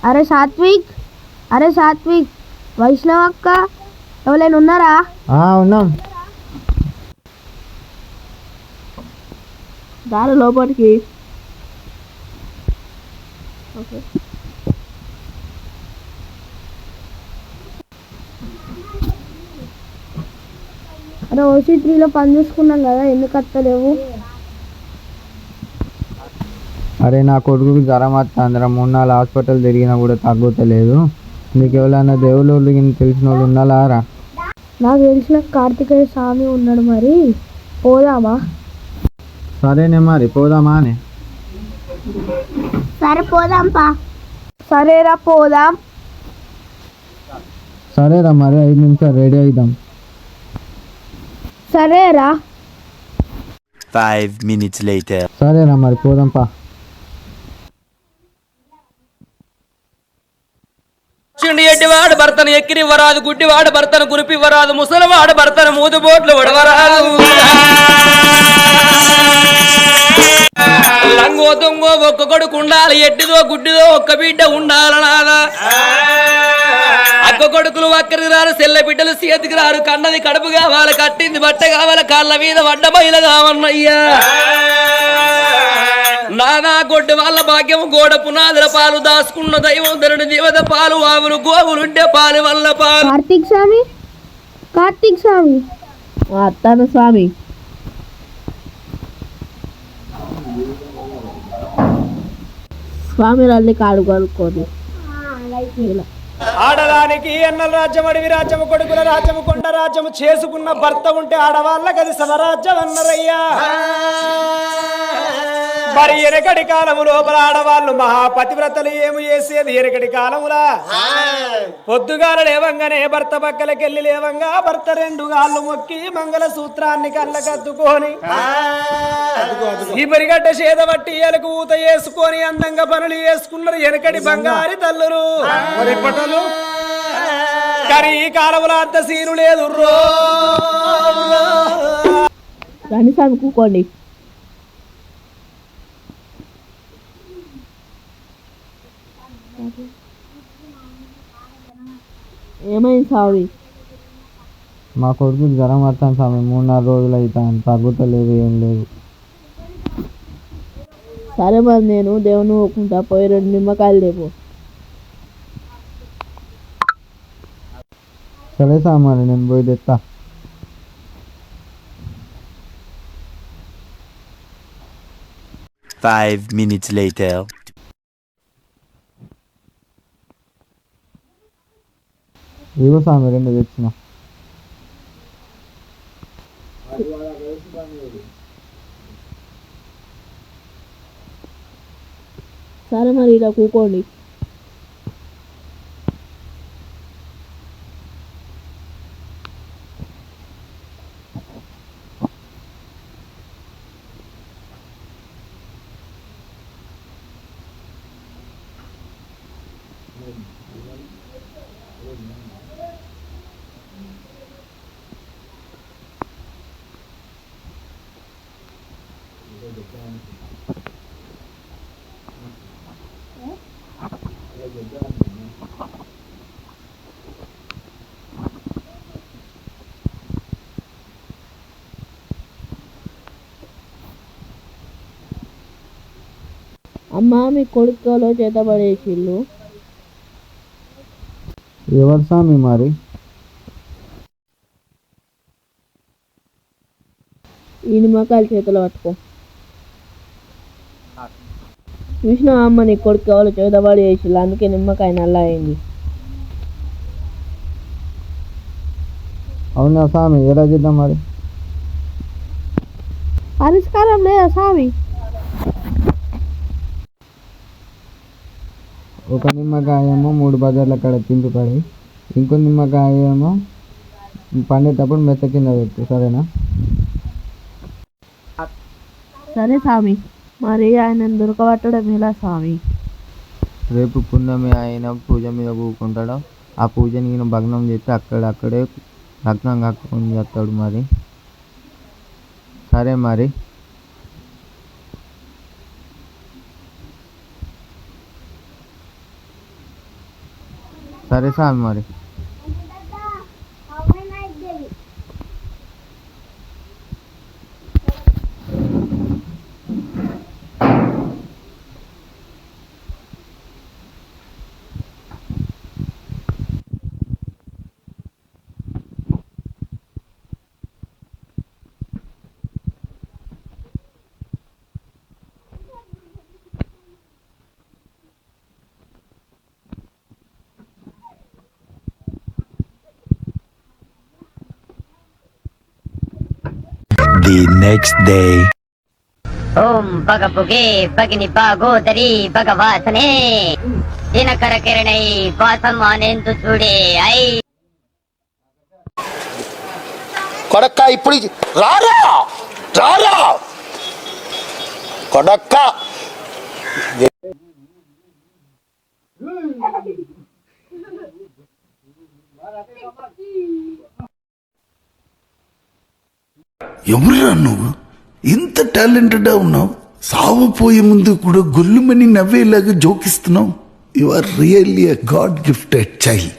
అరే సాత్విక్, అరే సాత్విక్, వైష్ణవ్ అక్క ఎవరైనా ఉన్నారా? ఉన్నాం. దారి లోపలికి. ఓకే. అరే OC3లో పని చూసుకున్నాం కదా, ఎందుకు వస్తలేవు? అరే నా కొడుకుకి జ్వరం వస్తుంది, 3-4 హాస్పిటల్ తిరిగినా కూడా తగ్గుతలేదు. నీకు ఎవరైనా దేవుళ్ళు తెలిసిన వాళ్ళు ఉన్నారా? నాకు తెలిసిన కార్తికేయ స్వామి ఉన్నాడు, మరి పోదామా? సరేనే మరి పోదామా అని. సరే పోదాంపా. సరేరా పోదాం. సరేరా మరి 5 నిమిషాలు రెడీ అవుదాం. సరేరా. 5 minutes later. సరేరా మరి పోదాంపా. ఎడ్డివాడు భర్తను ఎక్కిరివ్వరాదు, గుడ్డివాడు భర్తను కురిపివ్వరాదు, ముసలివాడు భర్తను మూదుబోట్లు వడవరాదు. లంగో దొంగో ఒక్క కొడుకు ఉండాలి, ఎడ్డిదో గుడ్డిదో ఒక్క బిడ్డ ఉండాలనాదా. అక్క కొడుకులు అక్కడికి రారు, సెల్ల బిడ్డలు చేతికి రారు. కన్నది కడుపు కావాలి, కట్టింది బట్ట కావాలి, కాళ్ళ మీద వడ్డ బయల కావన్నయ్యా. నానా గొడ్డు వాళ్ళ భాగ్యం గోడ పునాదుల పాలు, దాసుకున్న దైవం ధరుడు దేవత పాలు, ఆవులు గోవులుంటే పాలు వల్ల పాలు. కార్తీక్ స్వామి, కార్తీక్ స్వామి, అత్తాను స్వామి. స్వామి రల్లి కాడు కలుపుకోదు. ఆడదానికి ఎన్నెల రాజ్యం, అడవి రాజ్యము, కొడుకుల రాజ్యము, కొండ రాజ్యము, చేసుకున్న భర్త ఉంటే ఆడవాళ్ళకి అది సమరాజ్యం అన్నరయ్యా. మరి ఎనకటి కాలము లోపల ఆడవాళ్ళు మహాపతివ్రతలు ఏమి చేసేది? ఎనకటి కాలములా పొద్దుగాల లేవంగానే భర్త పక్కలకెళ్ళి లేవంగా భర్త 2 గాళ్ళు మొక్కి మంగళ సూత్రాన్ని కళ్ళకద్దుకొని ఈ పరిగడ్డ చేద బట్టి ఎలకు ఊత వేసుకొని అందంగా పనులు చేసుకున్నారు ఎనకటి బంగారి తల్లులు. కానీ ఈ కాలములో అంత సీను లేదు. రండి స్వామి కూకోండి. ఏమైంది స్వామి? మా కొడుకు జ్వరం వస్తాను స్వామి, 3-4 రోజులు అవుతాను, తగ్గుతలేదు, ఏం లేదు. సరే మరి నేను దేవుని ఒప్పుకుంటా, పోయి 2 నిమ్మకాయలు లేపు. సరే స్వామి మరి నేను పోయి తెస్తా. Five minutes later. ఇగో స్వామి 2 తెచ్చిన. సరే మరి ఇలా కూకోండి. అమ్మా మీ కొడుకులో చేతబడేసిళ్ళు. ఎవరు స్వామి మరి? ఈ నిమ్మకాయలు చేతిలో పట్టుకో. చూసినా అమ్మ నీ కొడుకు ఎవరు చేతబడేసిళ్ళు, అందుకే నిమ్మకాయ నల్ల అయింది. అవునా స్వామి, ఎలా చేద్దాం మరి? పరిష్కారం లేదా స్వామి? ఒక నిమ్మకాయ ఏమో 3 బజార్ల కాడ తింటూ పడి, ఇంకో నిమ్మకాయ ఏమో పండేటప్పుడు మెత్త కింద పెట్టు, సరేనా? సరే స్వామి, మరి ఆయన దొరకబట్టడం ఎలా స్వామి? రేపు పున్నమి ఆయన పూజ మీద కూకుంటాడు. ఆ పూజని నేను భగ్నం చేస్తే అక్కడే లగ్నం కక్కుని చేస్తాడు. మరి సరే మరి. సరే స్వామి మరి. The next day. ಓಂ ಭಗ ಬುಗೆ ಭಗಿನಿ ಭಾಗೋದರಿ ಭಗವಾಸನೆ ದಿನಕರ ಕಿರಣೈ వాసమానేందు చూడే ఐ కొడక్క ఇప్పుడు రారా రారా కొడక్క ఎవరురా నువ్వు? ఇంత టాలెంటెడ్ ఉన్నావు, సావపోయే ముందు కూడా గొల్లుమని నవ్వేలాగా జోకిస్తున్నావు. You are really a god gifted child.